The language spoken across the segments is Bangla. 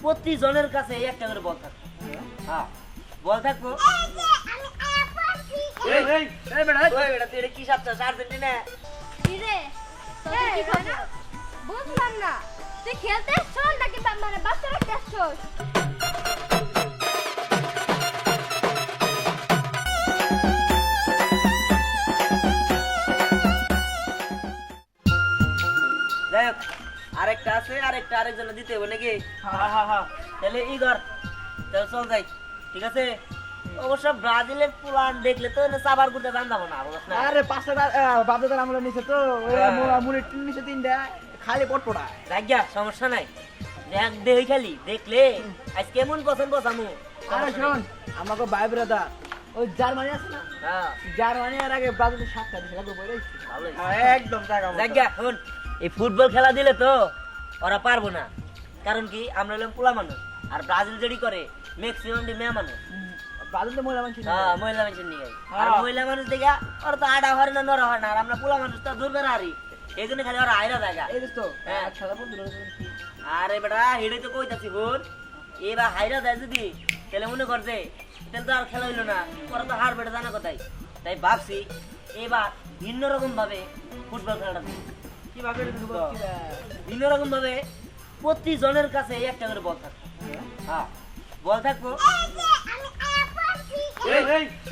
প্রতি জনের কাছে একটা করে বল থাকবে। হ্যাঁ বল থাকবো। এই বেটা তুই এটা কি সাপটা আর্জেন্টিনা? কি রে তোর কি খবর? বুঝলাম না তুই খেলতে আসছস নাকি মানে বাচ্চা রাখতে আসছস? যাই হোক আরেকটা আছে, আরেকজনে দিতে হবে নাকি? তাহলে ইগর তাহলে চল যাই, ঠিক আছে? অবশ্য ব্রাজিলের প্ল্যান দেখলে তো সাবার করতে জানতাম না। আরে 500 বাপদাদার আমলে নিছে তো মুড়ি নিছে 3টা খালি পটপটা। রাখিয়া সমস্যা নাই, দেখ দেই খালি দেখলে আজকে কেমন পছন্দ বসামু। আরে শোন আমাকে ভাই ব্রাদার ওই জার্মানি আছে না, হ্যাঁ জার্মানি এর আগে ব্রাজিলের 7টা দিছে লাগবে বইরাই ভালোই একদম জায়গা মতো। রাখিয়া শুন, এই ফুটবল খেলা দিলে তো ওরা পারবো না, কারণ কি আমরা হলাম পোলা মানুষ, আর ব্রাজিল যেটি করে ম্যাক্সিমাম মেয়ে মানুষ। ব্রাজিল তো মহিলা মানুষ হ্যাঁ মহিলা মানুষের নিয়ে আর মহিলা মানুষ দেখা ওরা তো আডা হয় না, নড়া হয় না, আর আমরা পোলা মানুষ তো দূর বেড়া হারি, এই জন্য খালি ওরা আইরা জায়গা। এই তো হ্যাঁ। খেলা বন্ধ করে দিছি। আরে বেটা হেডে তো কইতাছি হুন, এবার হাইরা যায় যদি তাহলে মনে করছে তাহলে তো আর খেলা হইলো না, ওরা তো হার বেটা জানা কথাই। তাই ভাবছি এবার ভিন্ন রকম ভাবে ফুটবল খেলাটা দিই। কিভাবে এটা দিব? ভিন্ন রকম ভাবে প্রতি জনের কাছে একটা করে বল থাকবে। হ্যাঁ বল থাকবো।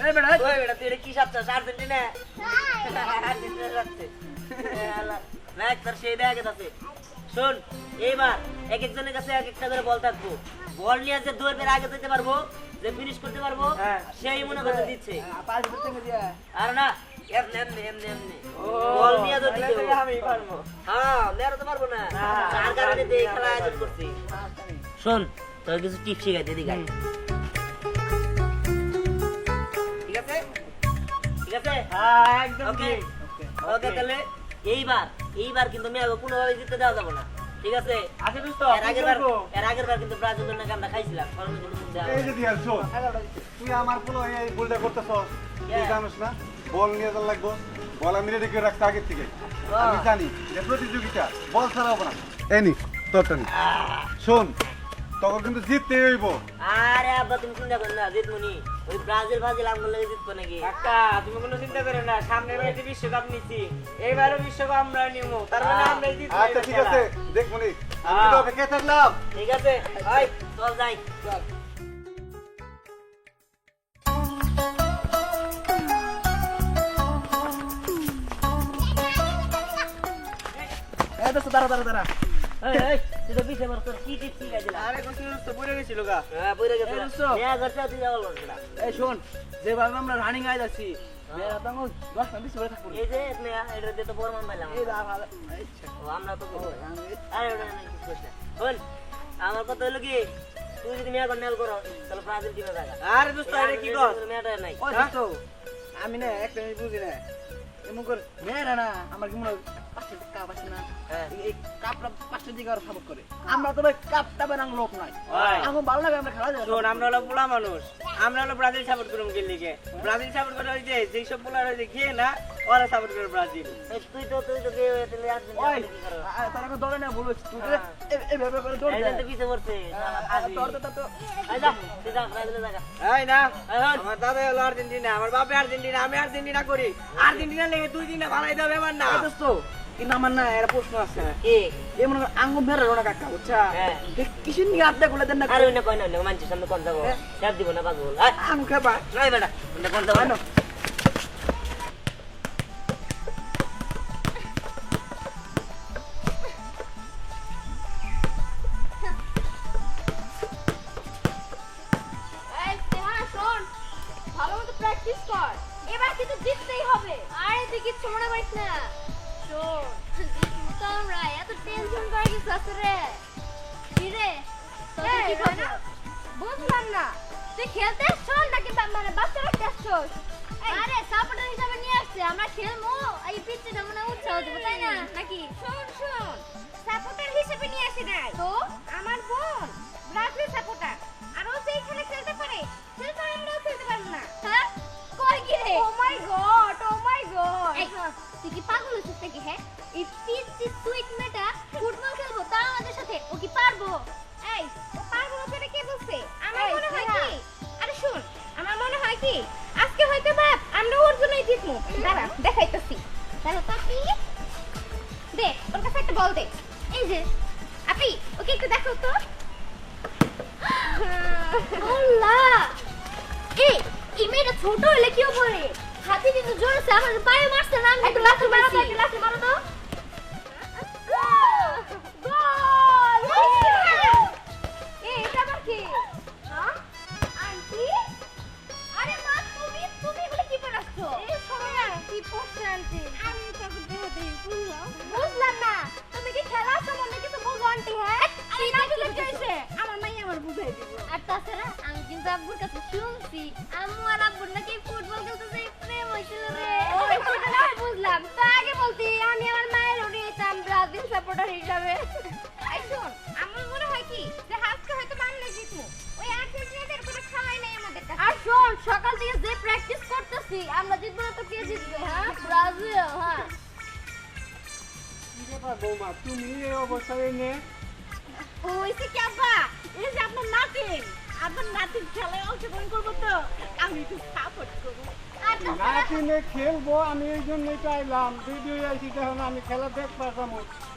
এই বেটা তুই এটা কি সাপটা আর্জেন্টিনা? আর্জেন্টিনা রাখছে ম্যাচ তার সেই দেখা গেছে। শোন এইবার এক একজনের কাছে এক একটা করে বল থাকবো, বল নিয়ে যে দৌড়ের আগে যেতে পারবো, যে ফিনিশ করতে পারবো সেই মনে করতে দিচ্ছে। পাঁচ থেকে দিয়া আর না এমনি এমনি এমনি এমনি বল নিয়ে তো দিতে হবে। আমি পারবো। হ্যাঁ মেরে তো পারবো না, তার কারণে তো এই খেলা আয়োজন করছি। শোন তোর কিছু টিপস শিখাইতে দিই গাই, ঠিক আছে? ঠিক আছে হ্যাঁ একদম ওকে ঠিক। ওকে তাহলে এইবার কিন্তু মেয়ে কোনোভাবে জিততে দেওয়া যাবে না, ঠিক আছে? আচ্ছা দোস্ত এর আগের বার কিন্তু ব্রাজিলের নাকি আমরা খাইছিলাম, কারণ কিন্তু দেওয়া এই হবে যে দিয়াল শোন, তুই আমার পুরো এই ভুলটা করতেছস, তুই জানিস না বল নিয়ে যাওয়া লাগবো, বল আমি রেডি করে রাখতে আগে থেকে। আমি জানি যে প্রতিযোগিতা বল ছাড়া হবে না। এই নি তোরটা নি। শোন তখন কিন্তু জিততে হইব। আরে আব্বা তুমি চিন্তা করো না, জিতমুনি ওই ব্রাজিল আমগুলো লাগে জিতবো নাকি? কাকা তুমি কোনো চিন্তা করো না, সামনের বারে বিশ্বকাপ নিছি, এইবারও বিশ্বকাপ আমরা নিব, তার মানে আমরা জিতবো। আচ্ছা ঠিক আছে দেখবো নি, আমি তো অপেক্ষায় থাকলাম। ঠিক আছে ভাই চল যাই। এই দোস্ত দাঁড়া দাঁড়া দাঁড়া। এই তুই তো পিছে মার, তোর কি টিপস শিখাইছিলাম? আরে কত দোস্ত পড়ে গেছিল গা। হ্যাঁ বইরে গেছে এই দোস্ত। মেয়া ঘরটা তুই যাওয়ার না। এই শোন যেভাবে আমরা রানিং আই যাচ্ছি মেয়েরা তো 10 মিনিট ধরে থাকবো। এই যে মেয়া এটা দিয়ে তো প্রমাণ পাইলাম। এই দা ভালো আচ্ছা ও আমরা তো আরে ওটা না কিছু করতে বল। আমার কথা হলো কি, তুই যদি মেয়া কন্যাল করো তাহলে ব্রাজিল টিমে যাবে। আরে দোস্ত আরে কি কর? মেয়াটা নাই। ও দোস্ত আমি না একটা জিনিস বুঝি না, এমন করে মেয়েরা না আমার কি মনে হয় 5 কাপ আছে না, হ্যাঁ। এই কাপটা 5 দিকে আর সাপোর্ট করে। আমরা তো ভাই কাপটা বানাং লোক নাই, ওই। আমার ভালো লাগে আমরা খেলা যায়। শোন আমরা হলো পোলা মানুষ, আমরা হলো ব্রাজিল সাপোর্ট করব কি লিগে? ব্রাজিল সাপোর্ট করে ওই যে যেই সব পোলা রয়েছে খেয়ে না ওরা সাপোর্ট করে ব্রাজিল। এই তুই তো গিয়ে তাহলে ওই আর্জেন্টিনা কি করো? তার আগে দৌড়ে না বলছিস তুই যে এইভাবে করে দৌড় এই দে। যে পিছে পড়ছে শালা ফাজি। তোর তো এই যা তুই যা ব্রাজিলে যা। এই না এই হন। আমার দাদা হলো আর্জেন্টিনা, আমার বাপে আর্জেন্টিনা, আমি আর্জেন্টিনা করি। আর্জেন্টিনা লেগে 2 দিনে বানাই দেবে আমার না। দোস্ত কিন্তু আমার না এর প্রশ্ন আছে, কি এমন আঙ্গুর মেরে রোনা কাকা বুঝছা হ্যাঁ। কিসের নিয়ে আড্ডা গুলো দেন না আরে ওই না কই না মানছি সামনে কোন যাবো চাপ দিব না পাগল। এই আঙ্গুর খাবা নাই বেটা ওটা কোন যাবো না। এই তেহানা শোন ভালো মতো প্র্যাকটিস কর, এবার কিন্তু জিততেই হবে। আরে তুই কিচ্ছু মনে করিস না, শোন জিতবো তো আমরা, এত টেনশন করে কিছু আছে রে? কি রে তোর কি খবর? বুঝলাম না তুই খেলতে আসছস নাকি মানে বাচ্চা রাখতে আসছস? আরে সাপোর্টার হিসেবে নিয়ে আসছে, আমরা খেলবো এই পিচটা মনে উৎসাহ দেবো তাই না নাকি? শোন শোন সাপোর্টার হিসেবে নিয়ে আসি নাই তো, আমার বোন ব্রাজিল সাপোর্টার, আর ও যে এখানে খেলতে পারে সেটা আমরাও খেলতে পারবো না। হ্যাঁ কই কি রে? ও মাই গড ও মাই গড, তুই কি পাগল হচ্ছিস নাকি? হ্যাঁ এই পিচি সুইট মেটা ফুটবল খেলবো তা আমাদের সাথে, ও কি পারবো? এই ও পারবে আপি ওকে একটু দেখো তো আল্লাহ এই মেয়েটা ছোট হলে কি বলে হাতে কিন্তু জোরছে আমার পায়ে মারছে না আমি একটু লাথি মারো তো গোল এটা আবার কি হ্যাঁ আন্টি আরে মা তুমি এগুলো কি পড়াচ্ছো এই সময় কি পড়ছে আন্টি আমি তো দেখতে বুঝলাম না তুমি কি খেলা সম্বন্ধে কিছু বুঝো আন্টি হ্যাঁ এই না কি হইছে আমার মাই আমার বুঝাই দিব আর তাছাড়া আমি কিন্তু আব্বুর কাছে শুনছি আম্মু আর আব্বুর নাকি ফুটবল খেলতে প্রেম হইছিল রে ওই সেটা না বুঝলাম তো আগে বলতি আমি আমার মায়ের ওরে যেতাম ব্রাজিল সাপোর্টার হিসাবে আই শুন আমার মনে হয় কি যে আজকে হয়তো বাংলা জিতবো ওই আর্জেন্টিনাদের কোনো খেলাই নাই আমাদের কাছে আর শোন সকাল থেকে যে প্র্যাকটিস করতেছি আমরা জিতবো না তো কে জিতবে হ্যাঁ ব্রাজিল হ্যাঁ কি ব্যাপার বৌমা তুমি এই অবস্থায় নে ওইসে কি আব্বা এই যে আপনার নাতিন খেলায় অংশগ্রহণ করবো তো আমি একটু সাপোর্ট করবো নাতিনে খেলবো আমি এই জন্যই চাইলাম ভিডিও আইছি তখন আমি খেলা দেখতে পারতাম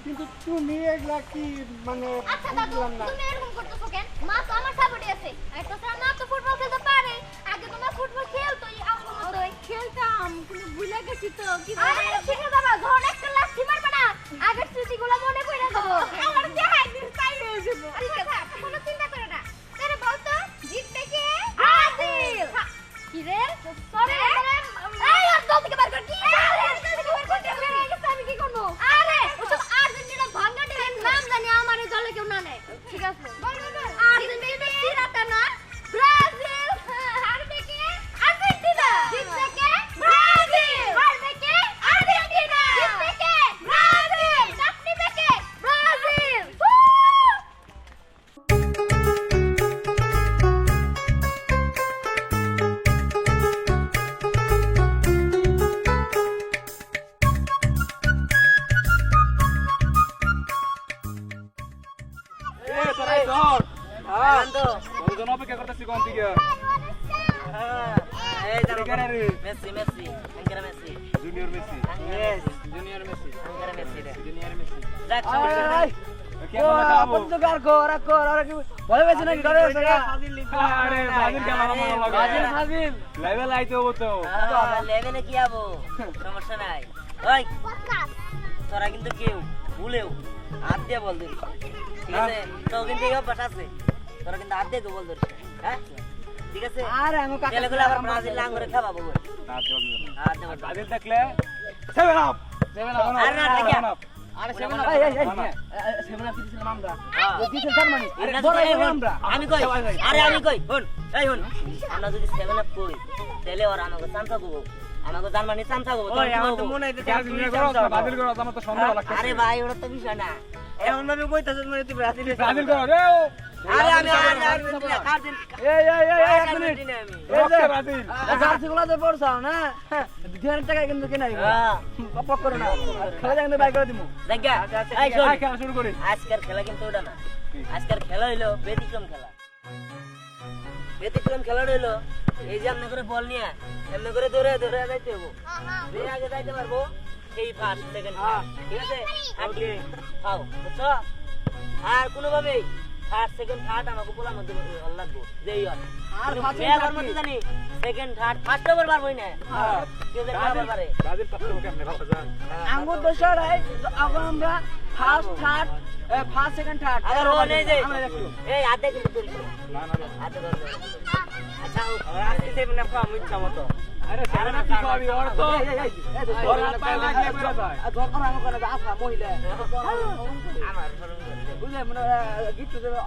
কিন্তু তুমি এগুলা কি মানে আচ্ছা দাদু বুঝলাম না তুমি এরকম করতেছো কেন মা তো আমার সাপোর্টে আছে আর তাছাড়া মা তো ফুটবল খেলতে পারে আগে তোমার ফুটবল খেলতোই আমার মতোই খেলতাম কিন্তু ভুলে গেছি তো কি আরে শিখে বাবা ধর একটা লাঠি মারবা না আগের স্মৃতিগুলো মনে করে দেবো আমার দেখাই দিন তাই হয়ে যাবে ঠিক আছে কোনো চিন্তা করো না আরে বল তো জিতবে কে ব্রাজিল কি রে সরি এই আর দল থেকে বার কর কি আরে দল থেকে বার কর আমি কি করব আরে ওসব আর্জেন্টিনা ভাঙা টিমের নাম জানি আমার এই দলে কেউ না নেয় ঠিক আছে আর্জেন্টিনা সিরাটা না ব্রাজিল হারবে কে আর্জেন্টিনা জিতবে কে ব্রাজিল হারবে কে আর্জেন্টিনা জিতবে কে ব্রাজিল জিতবে কে ব্রাজিল আনন্দ কতজন অপেক্ষা করতেছি কোন দিকে এই জানো মেসি আঙ্কেরা Messi junior Messi yes junior Messi আঙ্কেরা মেসি রে জুনিয়র মেসি যাক সমস্যা নাই পর্তুগাল কর আর কি ভয় পেয়েছে নাকি ডরে গেছে গা? আরে ব্রাজিল খেলা আমার ভালো লাগে ব্রাজিল লেভেল আইতে হবে তো লেভেলে কি আবো সমস্যা নাই ওই তোরা কিন্তু কেউ ভুলেও হাত দিয়ে বল দিস ঠিক আছে তো কিন্তু এই অভ্যাস আছে তোরা কিন্তু হাত দিয়ে বল ধরিস হ্যাঁ ঠিক আছে আরে আমি কাকা ছেলেগুলো আবার ব্রাজিল লাঙ্গরে খাওয়াবো হাত দিয়ে বল ব্রাজিল দেখলে 7 আপ আর না দেখে আরে সেভেন মনে আপ মনে এই সেভেন আপ দিছিলাম আমরা হ্যাঁ। ও দিছিল জার্মানি আমরা বড় যদি- হইলাম আমরা আমি কই আরে আমি কই শুন এই শুন আমরা যদি 7 আপ কই তাহলে ওরা আমাকে চান্সা দেবো আমাকে জার্মানি চান্সা দেবো ওই আমার তো মনে হইতেছে আর তুমি ব্রাজিল করো আমার তো সন্দেহ লাগছে আরে ভাই ওটা তো বিষয় না এমন ভাবে কইতাছিস মনে তুই ব্রাজিল ব্রাজিল করো রে আরে আমি আর্জেন্টিনা এই এক মিনিট আর্জেন্টিনা আমি এই যে ব্রাজিল জার্সি গুলো যে পড়ছাও না 2000 টাকা কিন্তু কেনাই হ্যাঁ পক করো না খেলা জানতে বাই করে দিমু দেখা এই শোন আই খেলা শুরু করি আজকের খেলা কিন্তু ওটা না আজকের খেলা হইলো ব্যতিক্রম খেলা ব্যতিক্রম খেলা হইলো এই যে এমনি করে বল নিয়ে এমনি করে দৌড়ে যাইতে হবো যে আগে যাইতে পারবো সেই ফার্স্ট সেকেন্ড ঠিক আছে ওকে খাও বুঝছো আর কোনোভাবেই ফার্স্ট সেকেন্ড থার্ড আমাকে বলার মধ্যে লাগবো যেই হয় আর মেয়ার মধ্যে জানি সেকেন্ড থার্ড ফার্স্ট ওভার পারবোই না কেউ যেন আবার পারে ব্রাজিল পাস করবে কেমনে ভালো জান আঙ্গুর দোষর এই এখন আমরা first third first second third আবার ও নেই যে আমরা একটু এই আধে কিন্তু করিস না না আধে ধর আচ্ছা আজকে সেভেন আপ খাওয়া ইচ্ছা মতো আরে সারা কি খাবি ওর তো এই ওর হাত পায়ে লাগলে বেরো যায় ধর আমি করে আফা মহিলা আমার শরম করে বুঝলে মানে গিফট দেবে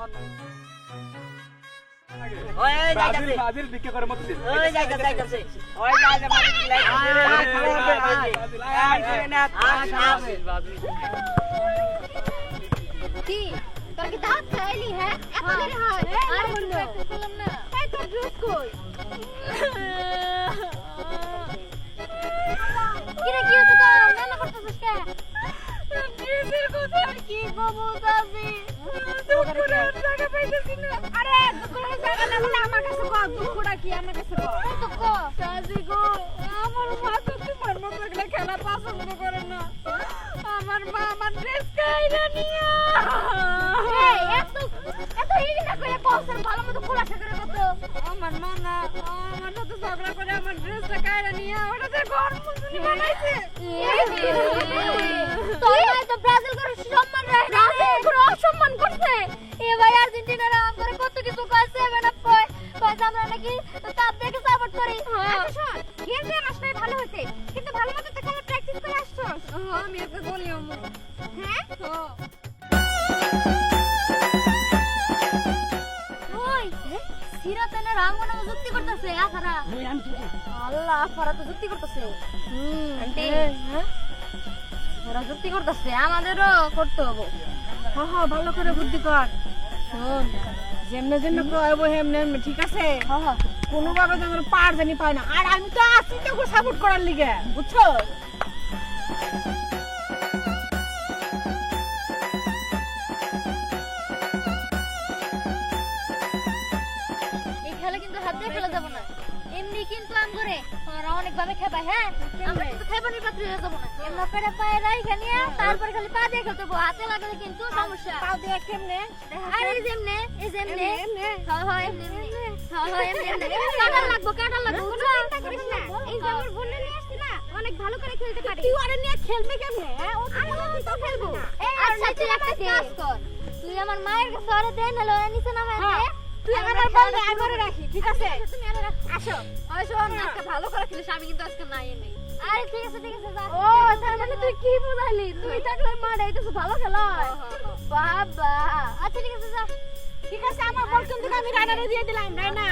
ওই ব্রাজিল যাইতাছে ব্রাজিল বিক্রি করে মত দিন ওই যাইতাছে ওই যাইতে ব্রাজিল কি তোর কি দাঁত খাইলি হ্যাঁ এত দেরি হয় আরে প্র্যাকটিস করলাম না এই তোর ড্রেস কই কিরে কি হতো তো রান্না করতেছিস কে ড্রেসের কথা আর কি বলবো দাবি দুপুরে টাকা পাইতেছি না আরে দুপুরে টাকা না বলে আমার কাছে কর দুপুরা কি আমার কাছে কর তো কো সাজি গো আমার মা তো তোমার মতো খেলা পছন্দ করে না আমার মা আমার ড্রেস কাইরা নিয়া এই এত ইনি না করে কৌশল ভালো মতো খোলাসা করে কত আমার নানা আমার সাথে ঝগড়া করে আমার ড্রেসটা কায়রা নিয়ে ওটাতে ঘর মুসুনি বানাইছে তোর ভাই তো ব্রাজিল করে সম্মান রাখে ব্রাজিল করে অসম্মান করছে এ ভাই আর্জেন্টিনারা করে কত কিছু কইছে মানে কয় আমরা নাকি কাপ দেখে সাপোর্ট করি আচ্ছা শোন গেম দিয়ে আসলে ভালো হইছে কিন্তু ভালো মতো তো কোনো প্র্যাকটিস করে আসছস আমি একটা বলি হ্যাঁ ওই সিরাতে না রাঙ্গনা যুক্তি করতেছে আখারা আল্লাহ আখারা তো যুক্তি করতেছে আন্টি হ্যাঁ ওরা যুক্তি করতেছে আমাদেরও করতে হবে হ্যাঁ ভালো করে বুদ্ধি কর শোন যেমনে যেমনে কইব হেমনে হেমনে ঠিক আছে কোনোভাবে যেন পার জানি পায় না আর আমি তো আছি তো সাপোর্ট করার লিগে বুঝছো এই খেলা কিন্তু হাত দিয়ে খেলা যাব না এমনি কিন্তু আম করে ওরা অনেক ভাবে খেপায় হ্যাঁ আমরা কিন্তু খেপানির পাত্রে হয়ে যাব না এমন করে পায়ে রাইখা নিয়ে তারপর খালি পা দিয়ে খেলতে হবে হাতে লাগলে কিন্তু সমস্যা পাও দিয়ে কেমনে আরে এই যেমনে হ্যাঁ হ্যাঁ এমনি কাটাল লাগবো কোনো চিন্তা করিস না এই যে আমার বোন নিয়ে আসছি না অনেক ভালো করে খেলতে পারে তুই আরে নিয়ে খেলবে কেমনে হ্যাঁ আমি তো খেলবো আচ্ছা তুই একটা কাজ কর তুই আমার মায়ের কাছে আরে দে না লড়া নিছে না মানে তুই আমার বললে আমি মরে রাখি ঠিক আছে তুমি আরে আসো আসো আজকে ভালো করে খেলিস আমি কিন্তু আজকে নাই নেই আরে ঠিক আছে যা ও তার মানে তুই কি বুঝাইলি তুই থাকলে মার এইটা ভালো খেলা বাবা আচ্ছা ঠিক আছে যা ঠিক আছে আমার বল কিন্তু আমি রানারে দিয়ে দিলাম রানা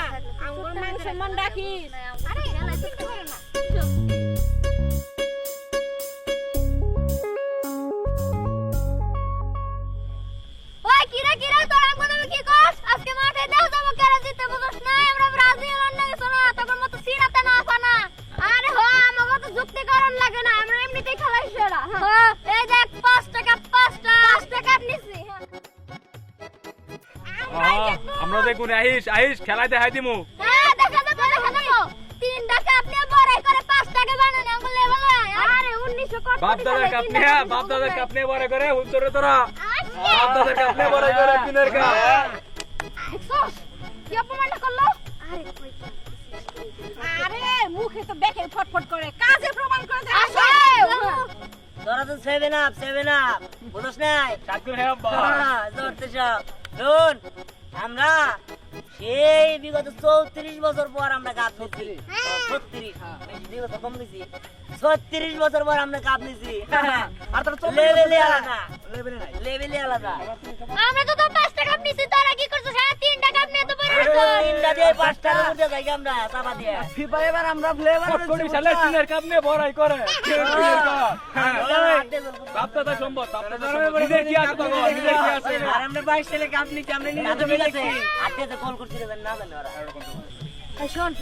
আমার মান সম্মান রাখিস আরে খেলা চিন্তা করে না ওই কিরা তোরা আমাকে কি কস আজকে মাঠে দাও যাবো কেরা জিতে বুঝছ না আমরা ব্রাজিল অন্য কিছু না তখন মতো সিরাতে না পানা আরে হো আমাকে তো যুক্তি করন লাগে না আমরা এমনিতেই খেলাই সেরা হ্যাঁ এই দেখ 5 টাকা নিছি আমরা দেখুন আহিস খেলায় দেখাই দিমু হ্যাঁ দেখা যাবো 3 টাকা আপনি বড়াই করে 5 টাকা বানান আঙ্গুল লেভেল আরে 1900 কত বাপ দাদার কাপনে বড় করে হুতরে তোরা বাপ দাদার কাপনে বড় করে কিনের কা দেখছস কি অপমানটা করলো আরে কই আরে মুখে তো দেখে ফটফট করে কাজে প্রমাণ করে দে আসো তোরা তো 7 আপ বুঝছ নাই কাকুর হে আব্বা ধরতে সব শুন আমরা সেই বিগত 34 বছর পর আমরা কাপ নিচ্ছি 36 দুই বছর কম দিছি 36 বছর পর আমরা কাপ নিছি আর তোর লেভেলে আলাদা আমরা তো 5 টাকা নিছি তোরা কি করছস 3 টাকা নিয়ে তো বড় তিনটা দিয়ে 5 টাকা উঠে যাই আমরা চাপা দিয়ে ফিফা এবার আমরা ফ্লেভার কোটি সালে কিনের কাপনে বড়াই করে কিনের কা বাপ দাদা সম্ভব বাপ দাদা নিজে কি আছে তো নিজে কি আছে আর আমরা 22 সালে কাপ নিচ্ছি আমরা নিজে মিলে আছে আটকে কল করছিস না জানি ওরা এই শোন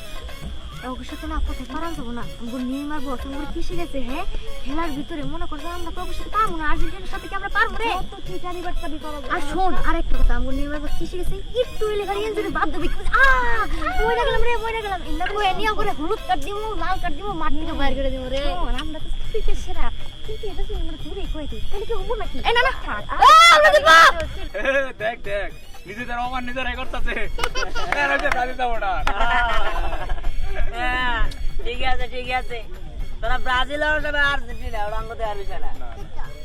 ওকে সাথে না কথা পারান যাব না আমগো নেইমার বসন করে কিসে গেছে হ্যাঁ খেলার ভিতরে মনে করছ আমরা তো সাথে পারবো না আর্জেন্টিনার সাথে কি আমরা পারবো রে তো তুই জানিবার পাবি করব আর শোন আরেকটা কথা আমগো নেইমার বস কিসে গেছে একটু এলে গাড়ি ইঞ্জিনে বাদ দেবে মইরা গেলাম ইন্না তো এনিয়া করে হলুদ কাট দিমু লাল কাট দিমু মাঠ থেকে বাইরে করে দিমু রে আমরা তো ক্রিকেট সেরা কিন্তু এটা তো আমরা ঘুরে কই দিই তাহলে কি হবো নাকি এই না না আমরা তো বাপ দেখ নিজেদের অমান নিজেরাই করতেছে এর হচ্ছে ব্রাজিল সাপোর্টার ঠিক আছে তোরা ব্রাজিল আর সব আর্জেন্টিনা ওরা আঙ্গতে আর বিষয় না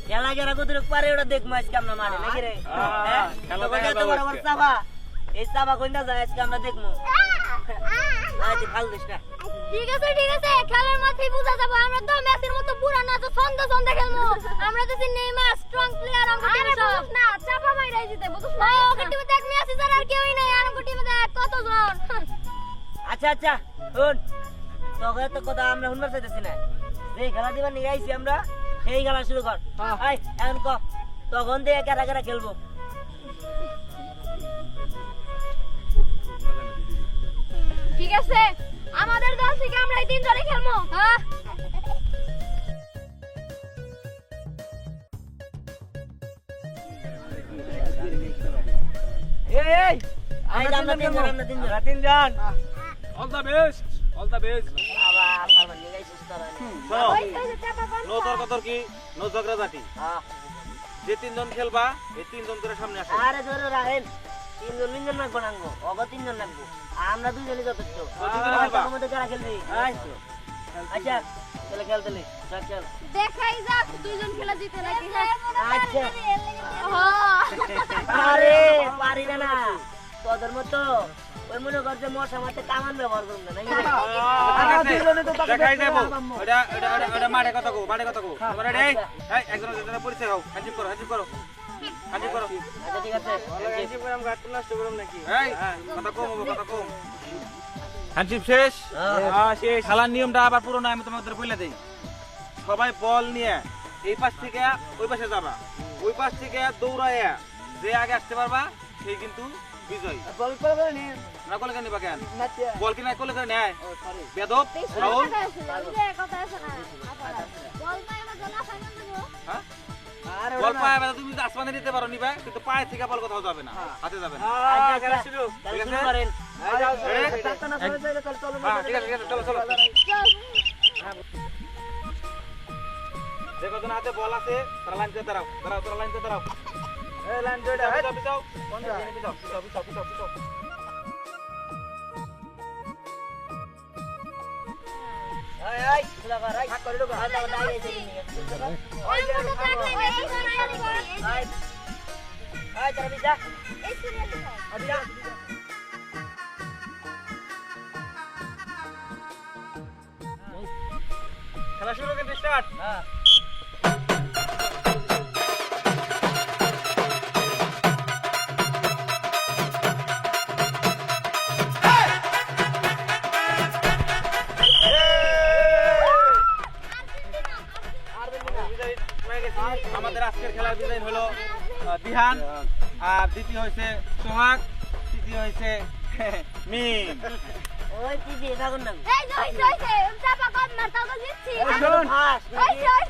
খেলা যারা কতটুক পারে ওটা দেখবো আজকে আমরা মাঠে নাকি রে খেলা তোকে দেখা এত যাবে বড় বড় আজকে। চাপা এই চাপা কোনটা যায় আজকে আমরা দেখবো আজ ফাল দিস না ঠিক আছে খেলার মাঠেই বুঝা যাবে আমরা তো মেসির মতো পুরা না তো ছন্দে খেলবো আমরা তো নেইমার স্ট্রং প্লেয়ার আমরা টিমে সব না চাপা মাইরাই জিতে বুঝছ না ওকে টিমে দেখ মেসি ছাড়া আর কেউই নাই আর ওকে টিমে দেখ কতজন আচ্ছা শুন তোকে তো কথা আমরা শুনবার চাইতেছি না যেই খেলা দিবার নিয়ে আইছি আমরা সেই খেলা শুরু কর এখন ক তখন দিয়ে কারা খেলবো ঠিক আছে আমাদের দল থেকে আমরা এই তিনজনই খেলবো হ্যাঁ এই আমরা তিনজন তিনজন অল দা বেস্ট আবার আমার নিয়ে আইছিস তোরা নো তর্ক তর্কি নো ঝগড়া জাতি যে তিনজন খেলবা এই তিনজন করে সামনে আসো আরে ধরে রাখেন তিনজন লাগবো নাঙ্গো অগ তিনজন লাগবো আমরা দুইজনই যথেষ্ট তার মধ্যে যারা খেলবি আচ্ছা চলে খেলতে চল চল দেখাই যাক দুইজন খেলা জিতে নাকি আচ্ছা হ্যাঁ আরে পারি না তোদের মতো ওই মনে কর যে মশা মারতে কামান ব্যবহার করুন না নাকি দেখাই যাবো ওটা মাঠে কথা কো তোমরা রেডি এই একজন একজনের পরিচয় হও হাজির করো আচ্ছা ঠিক আছে এই পুরাম গাট নষ্ট করুম নাকি এই কথা কম হবে কথা কম হ্যান্ডশিপ শেষ হ্যাঁ শেষ খেলার নিয়মটা আবার পুরো আমি তোমাদের বলে দেই সবাই বল নিয়ে এই পাশ থেকে ওই পাশে যাবা ওই পাশ থেকে দৌড়াইয়া যে আগে আসতে পারবা সেই কিন্তু বিজয় বল করে নি না কলে কেন নিবা কেন নাতিয়া বল কি না কলে করে নেয় ও সরি বেদব রাহুল কথা আছে না বল পাই না জলা ফাইনাল দেবো হ্যাঁ আরে বল পায়ে বেদা তুমি আসমানে দিতে পারো নিবা কিন্তু পায়ে থেকে বল কোথাও যাবে না হাতে যাবে না আচ্ছা খেলা শুরু করেন টাকা না চলে যাইলে তাহলে চলো হ্যাঁ ঠিক আছে চলো চলো যে কজন হাতে বল আছে তারা লাইন করে দাঁড়াও তোরা লাইন করে দাঁড়াও এই লাইন জয়টা পিছাও কোন যা পিছাও এই এই খেলা কর এই করে ঢোকা আচ্ছা দাঁড়িয়ে আছে ওই মতো থাকলে বেশি করে এই এই তারা বিজা এই সিরিয়াল আচ্ছা খেলা শুরু করে স্টার্ট হ্যাঁ আমাদের আজকের খেলার বিজয়ী হলো বিহান আর দ্বিতীয় হয়েছে সোহাগ তৃতীয় হয়েছে মিম ওই দিদি থাকুন না এই জয় জয় চাপা কম মার তাও তো জিতছি শোন ওই জয়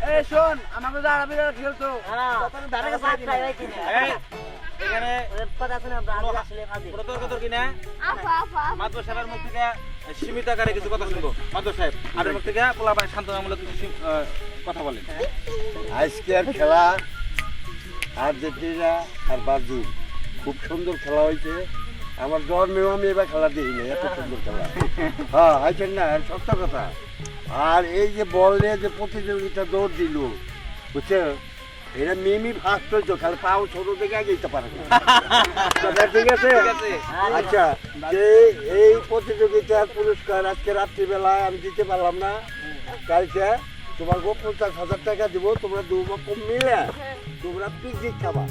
এই শোন আমাকে যারা বিরাট খেলতো হ্যাঁ তখন ধারে কাছে পাঁচটায় হয়েছে এই এখানে ওর কথা শুনে আমরা আসলে ফাজি কোনো তর্ক কিনা আফা আফা মাদ্র সাহেবের মুখ থেকে সীমিত আকারে কিছু কথা শুনবো মাদ্র সাহেব আপনার মুখ থেকে পোলাপান শান্তনামূলক কিছু কথা বলেন আজকের খেলা আর্জেন্টিনা আর ব্রাজিল খুব সুন্দর খেলা হয়েছে আমার জন্মেও আমি এবার খেলা দেখি না এত সুন্দর খেলা হ্যাঁ আইছেন না সত্য কথা আর এই যে বল নিয়ে যে প্রতিযোগিতা দৌড় দিল বুঝছে এটা মিমি ফার্স্ট হয়েছে খালি পাও ছোট থেকে আগে যেতে পারে না। কথা ঠিক আছে আচ্ছা যে এই প্রতিযোগিতার পুরস্কার আজকে রাত্রিবেলায় আমি দিতে পারলাম না কালকে তোমাকে 50,000 টাকা দিব তোমরা দু রকম মিলে তোমরা পিকনিক খাবা